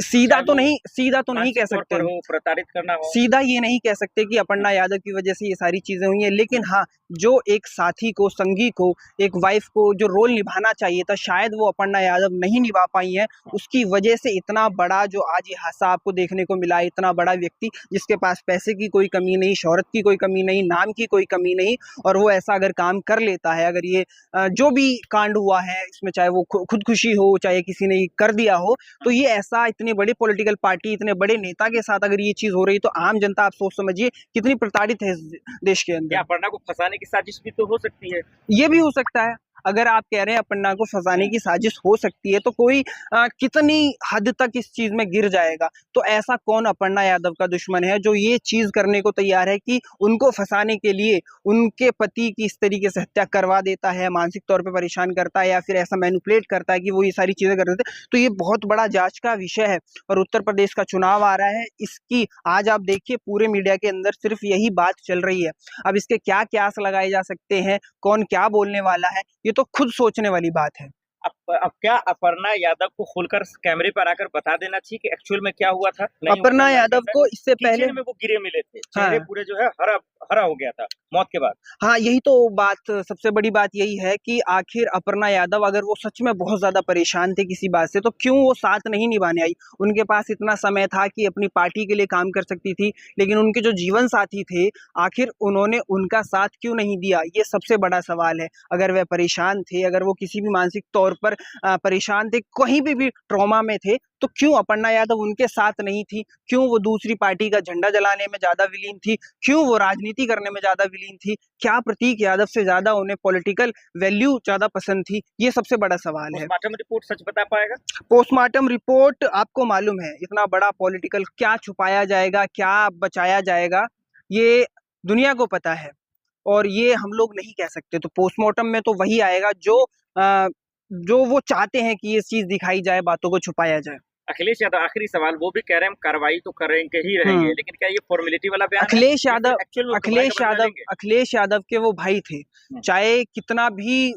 सीधा तो नहीं कह सकते, प्रताड़ित करना हो, सीधा ये नहीं कह सकते कि अपर्णा यादव की वजह से ये सारी चीजें हुई हैं, लेकिन हाँ, जो एक साथी को, संगी को, एक वाइफ को जो रोल निभाना चाहिए था, शायद वो अपर्णा यादव नहीं निभा पाई हैं। उसकी वजह से इतना बड़ा जो आज ये हादसा आपको देखने को मिला है, इतना बड़ा व्यक्ति जिसके पास पैसे की कोई कमी नहीं, शोहरत की कोई कमी नहीं, नाम की कोई कमी नहीं, और वो ऐसा अगर काम कर लेता है, अगर ये जो भी कांड हुआ है इसमें, चाहे वो खुदकुशी हो, चाहे किसी ने कर दिया हो, तो ये ऐसा इतनी बड़ी पॉलिटिकल पार्टी, इतने बड़े नेता के साथ अगर ये चीज हो रही, तो आम जनता आप सोच समझिए कितनी प्रताड़ित है इस देश के अंदर। अपर्णा को फंसाने की साजिश भी तो हो सकती है, ये भी हो सकता है। अगर आप कह रहे हैं अपर्णा को फंसाने की साजिश हो सकती है, तो कोई कितनी हद तक इस चीज में गिर जाएगा। तो ऐसा कौन अपर्णा यादव का दुश्मन है जो ये चीज करने को तैयार है कि उनको फंसाने के लिए उनके पति की इस तरीके से हत्या करवा देता है, मानसिक तौर पर परेशान करता है, या फिर ऐसा मैनिपुलेट करता है कि वो ये सारी चीजें कर देते हैं। तो ये बहुत बड़ा जांच का विषय है। और उत्तर प्रदेश का चुनाव आ रहा है, इसकी आज आप देखिए पूरे मीडिया के अंदर सिर्फ यही बात चल रही है। अब इसके क्या क्यास लगाए जा सकते हैं, कौन क्या बोलने वाला है, ये तो खुद सोचने वाली बात है। अब क्या अपर्णा यादव को खुलकर कैमरे पर आकर बता देना चाहिए कि एक्चुअल में क्या हुआ था? अपर्णा यादव को इससे पहले में वो गिरे मिले थे, चेहरे पूरे जो है हरा हरा हो गया था मौत के बाद। हाँ, यही तो बात, सबसे बड़ी बात यही है कि आखिर अपर्णा यादव अगर वो सच में बहुत ज्यादा परेशान थे किसी बात से, तो क्यों वो साथ नहीं निभाने आई? उनके पास इतना समय था कि अपनी पार्टी के लिए काम कर सकती थी, लेकिन उनके जो जीवन साथी थे, आखिर उन्होंने उनका साथ क्यों नहीं दिया? ये सबसे बड़ा सवाल है। अगर वह परेशान थे, अगर वो किसी भी मानसिक तौर पर परेशान थे, कहीं भी ट्रॉमा में थे, तो क्यों अपर्णा यादव उनके साथ नहीं थी? क्यों वो दूसरी पार्टी का झंडा जलाने में ज्यादा विलीन थी? क्यों वो राजनीति करने में ज्यादा विलीन थी? क्या प्रतीक यादव से ज्यादा उन्हें पॉलिटिकल वैल्यू ज्यादा पसंद थी? ये सबसे बड़ा सवाल है। पोस्टमार्टम रिपोर्ट सच बता पाएगा? पोस्टमार्टम रिपोर्ट, आपको मालूम है इतना बड़ा पॉलिटिकल, क्या छुपाया जाएगा, क्या बचाया जाएगा, ये दुनिया को पता है, और ये हम लोग नहीं कह सकते। तो पोस्टमार्टम में तो वही आएगा जो वो चाहते हैं कि ये चीज दिखाई जाए, बातों को छुपाया जाए। अखिलेश यादव, आखिरी सवाल, वो भी कह रहे हैं कार्रवाई तो करेंगे ही रहेंगे, लेकिन क्या ये फॉर्मेलिटी वाला बयान है? अखिलेश यादव के वो भाई थे, चाहे कितना भी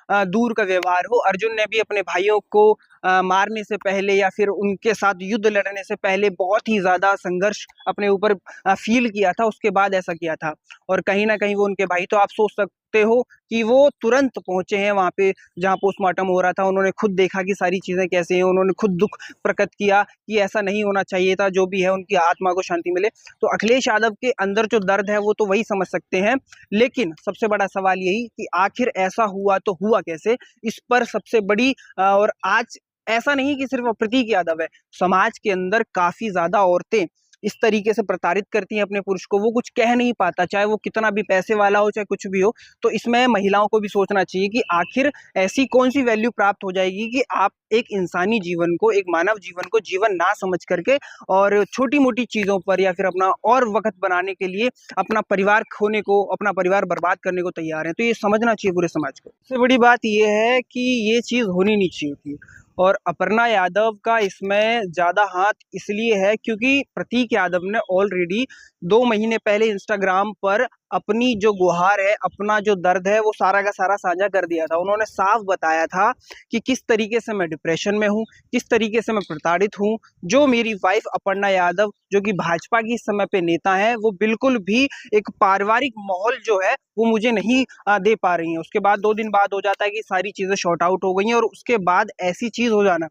दूर का व्यवहार हो। अर्जुन ने भी अपने भाइयों को मारने से पहले या फिर उनके साथ युद्ध लड़ने से पहले बहुत ही ज्यादा संघर्ष अपने ऊपर फील किया था, उसके बाद ऐसा किया था। और कहीं ना कहीं वो उनके भाई, तो आप सोच सकते हो कि वो तुरंत पहुंचे हैं वहां पे जहां पोस्टमार्टम हो रहा था। उन्होंने खुद देखा कि सारी चीजें कैसे हैं, उन्होंने खुद दुख प्रकट किया कि ऐसा नहीं होना चाहिए था, जो भी है उनकी आत्मा को शांति मिले। तो अखिलेश यादव के अंदर जो दर्द है वो तो वही समझ सकते हैं, लेकिन सबसे बड़ा सवाल यही कि आखिर ऐसा हुआ तो हुआ कैसे? इस पर सबसे बड़ी और आज ऐसा नहीं कि सिर्फ प्रतीक यादव है, समाज के अंदर काफी ज्यादा औरतें इस तरीके से प्रताड़ित करती हैं अपने पुरुष को, वो कुछ कह नहीं पाता, चाहे वो कितना भी पैसे वाला हो, चाहे कुछ भी हो। तो इसमें महिलाओं को भी सोचना चाहिए कि आखिर ऐसी कौन सी वैल्यू प्राप्त हो जाएगी कि आप एक इंसानी जीवन को, एक मानव जीवन को जीवन ना समझ करके और छोटी मोटी चीजों पर या फिर अपना और वक्त बनाने के लिए अपना परिवार खोने को, अपना परिवार बर्बाद करने को तैयार है। तो ये समझना चाहिए पूरे समाज को। सबसे बड़ी बात यह है कि ये चीज होनी नहीं चाहिए थी। और अपर्णा यादव का इसमें ज्यादा हाथ इसलिए है क्योंकि प्रतीक यादव ने ऑलरेडी 2 महीने पहले इंस्टाग्राम पर अपनी जो गुहार है, अपना जो दर्द है, वो सारा का सारा साझा कर दिया था। उन्होंने साफ बताया था कि किस तरीके से मैं डिप्रेशन में हूँ, किस तरीके से मैं प्रताड़ित हूँ। जो मेरी वाइफ अपर्णा यादव, जो कि भाजपा की इस समय पे नेता है, वो बिल्कुल भी एक पारिवारिक माहौल जो है वो मुझे नहीं दे पा रही है। उसके बाद 2 दिन बाद हो जाता है कि सारी चीजें शॉर्ट आउट हो गई हैं, और उसके बाद ऐसी चीज हो जाना,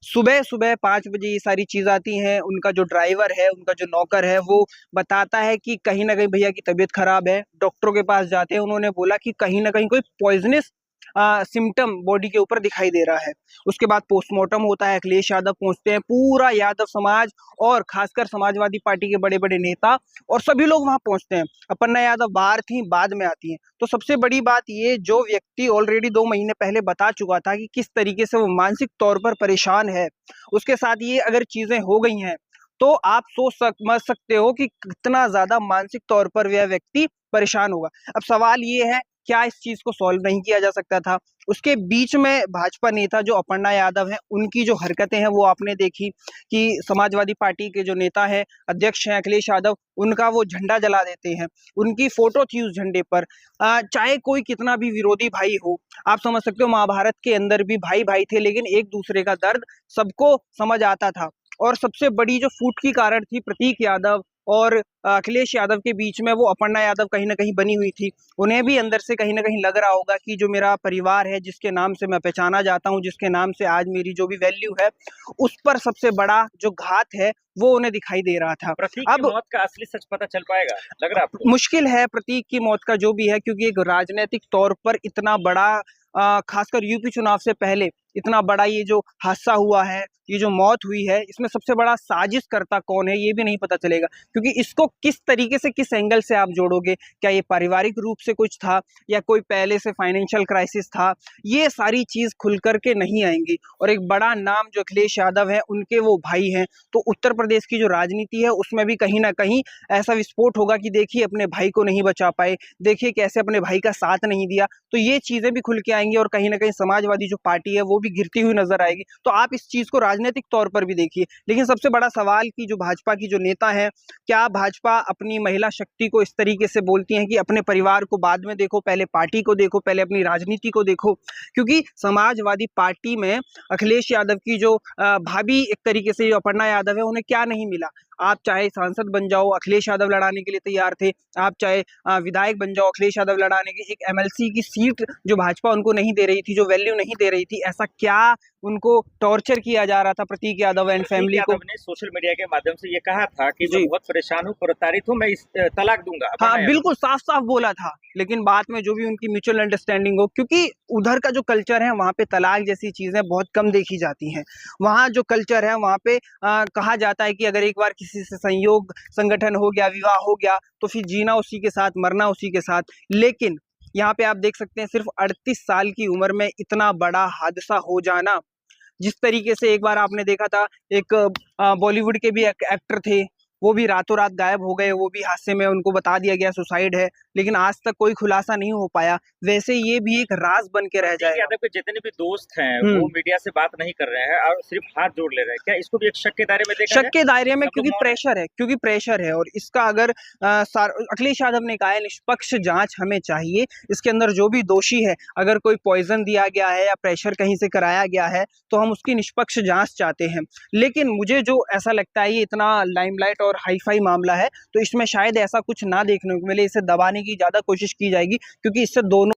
सुबह सुबह 5 बजे ये सारी चीज आती हैं। उनका जो ड्राइवर है, उनका जो नौकर है, वो बताता है कि कहीं ना कहीं भैया की तबीयत खराब है। डॉक्टरों के पास जाते हैं, उन्होंने बोला कि कहीं ना कहीं कोई पॉइजनस सिम्टम बॉडी के ऊपर दिखाई दे रहा है। उसके बाद पोस्टमार्टम होता है, अखिलेश यादव पहुंचते हैं, पूरा यादव समाज और खासकर समाजवादी पार्टी के बड़े बड़े नेता और सभी लोग वहां पहुंचते हैं। अपर्णा यादव बाहर थी, बाद में आती हैं। तो सबसे बड़ी बात ये, जो व्यक्ति ऑलरेडी 2 महीने पहले बता चुका था कि किस तरीके से वो मानसिक तौर पर परेशान है, उसके साथ ये अगर चीजें हो गई हैं, तो आप समझ सकते हो कि कितना ज्यादा मानसिक तौर पर वह व्यक्ति परेशान होगा। अब सवाल ये है, क्या इस चीज को सॉल्व नहीं किया जा सकता था? उसके बीच में भाजपा नेता जो अपर्णा यादव है, उनकी जो हरकतें हैं वो आपने देखी कि समाजवादी पार्टी के जो नेता है, अध्यक्ष हैं अखिलेश यादव, उनका वो झंडा जला देते हैं। उनकी फोटो थी उस झंडे पर। चाहे कोई कितना भी विरोधी भाई हो, आप समझ सकते हो महाभारत के अंदर भी भाई भाई थे, लेकिन एक दूसरे का दर्द सबको समझ आता था। और सबसे बड़ी जो फूट की कारण थी प्रतीक यादव और अखिलेश यादव के बीच में, वो अपर्णा यादव कहीं ना कहीं बनी हुई थी। उन्हें भी अंदर से कहीं ना कहीं लग रहा होगा कि जो मेरा परिवार है, जिसके नाम से मैं पहचाना जाता हूँ, जिसके नाम से आज मेरी जो भी वैल्यू है, उस पर सबसे बड़ा जो घात है वो उन्हें दिखाई दे रहा था। प्रतीक की मौत का असली सच पता चल पाएगा, लग रहा है आपको? मुश्किल है प्रतीक की मौत का जो भी है, क्योंकि एक राजनीतिक तौर पर इतना बड़ा खासकर यूपी चुनाव से पहले इतना बड़ा ये जो हादसा हुआ है, ये जो मौत हुई है, इसमें सबसे बड़ा साजिश करता कौन है ये भी नहीं पता चलेगा, क्योंकि इसको किस तरीके से, किस एंगल से आप जोड़ोगे। क्या ये पारिवारिक रूप से कुछ था या कोई पहले से फाइनेंशियल क्राइसिस था, ये सारी चीज खुल करके नहीं आएंगी। और एक बड़ा नाम जो अखिलेश यादव है, उनके वो भाई हैं, तो उत्तर प्रदेश की जो राजनीति है उसमें भी कहीं ना कहीं ऐसा विस्फोट होगा कि देखिए अपने भाई को नहीं बचा पाए, देखिए कैसे अपने भाई का साथ नहीं दिया, तो ये चीजें भी खुल के आएंगी और कहीं ना कहीं समाजवादी जो पार्टी है वो भी गिरती हुई नजर आएगी। तो आप इस चीज को राजनीतिक तौर पर भी देखिए। लेकिन सबसे बड़ा सवाल कि जो भाजपा की जो नेता है, क्या भाजपा अपनी महिला शक्ति को इस तरीके से बोलती हैं कि अपने परिवार को बाद में देखो, पहले पार्टी को देखो, पहले अपनी राजनीति को देखो। क्योंकि समाजवादी पार्टी में अखिलेश यादव की जो भाभी एक तरीके से जो अपर्णा यादव है, उन्हें क्या नहीं मिला। आप चाहे सांसद बन जाओ, अखिलेश यादव लड़ाने के लिए तैयार थे। आप चाहे विधायक बन जाओ, अखिलेश यादव लड़ाने की एक एमएलसी की सीट जो भाजपा उनको नहीं दे रही थी, जो वैल्यू नहीं दे रही थी, ऐसा क्या उनको टॉर्चर किया जा रहा था प्रतीक यादव एंड फैमिली को। ने सोशल मीडिया के माध्यम से ये कहा था कि मैं बहुत परेशान हूँ, प्रताड़ित हूँ, मैं इस तलाक दूंगा। हाँ बिल्कुल साफ साफ बोला था। लेकिन बाद में जो भी उनकी म्यूचुअल अंडरस्टैंडिंग हो, क्योंकि उधर का जो कल्चर है वहाँ पे तलाक जैसी चीजें बहुत कम देखी जाती हैं। वहाँ जो कल्चर है वहाँ पे कहा जाता है कि अगर एक बार किसी से संयोग संगठन हो गया, विवाह हो गया, तो फिर जीना उसी के साथ, मरना उसी के साथ। लेकिन यहाँ पे आप देख सकते हैं सिर्फ 38 साल की उम्र में इतना बड़ा हादसा हो जाना। जिस तरीके से एक बार आपने देखा था, एक बॉलीवुड के भी एक एक्टर थे, वो भी रातों रात गायब हो गए, वो भी हादसे में उनको बता दिया गया सुसाइड है, लेकिन आज तक कोई खुलासा नहीं हो पाया। वैसे ये भी एक राज बन के रह जाएगा। यादव के जितने भी दोस्त हैं वो मीडिया से बात नहीं कर रहे हैं और सिर्फ हाथ जोड़ ले रहे हैं, क्या इसको भी एक शक के दायरे में देखा शक के दायरे में? क्योंकि प्रेशर है और इसका अगर अखिलेश यादव ने कहा है निष्पक्ष जांच हमें चाहिए, इसके अंदर जो भी दोषी है, अगर कोई पॉइजन दिया गया है या प्रेशर कहीं से कराया गया है, तो हम उसकी निष्पक्ष जांच चाहते हैं। लेकिन मुझे जो ऐसा लगता है, ये इतना लाइमलाइट और हाईफाई मामला है, तो इसमें शायद ऐसा कुछ ना देखने को मिले, इसे दबाने की ज्यादा कोशिश की जाएगी, क्योंकि इससे दोनों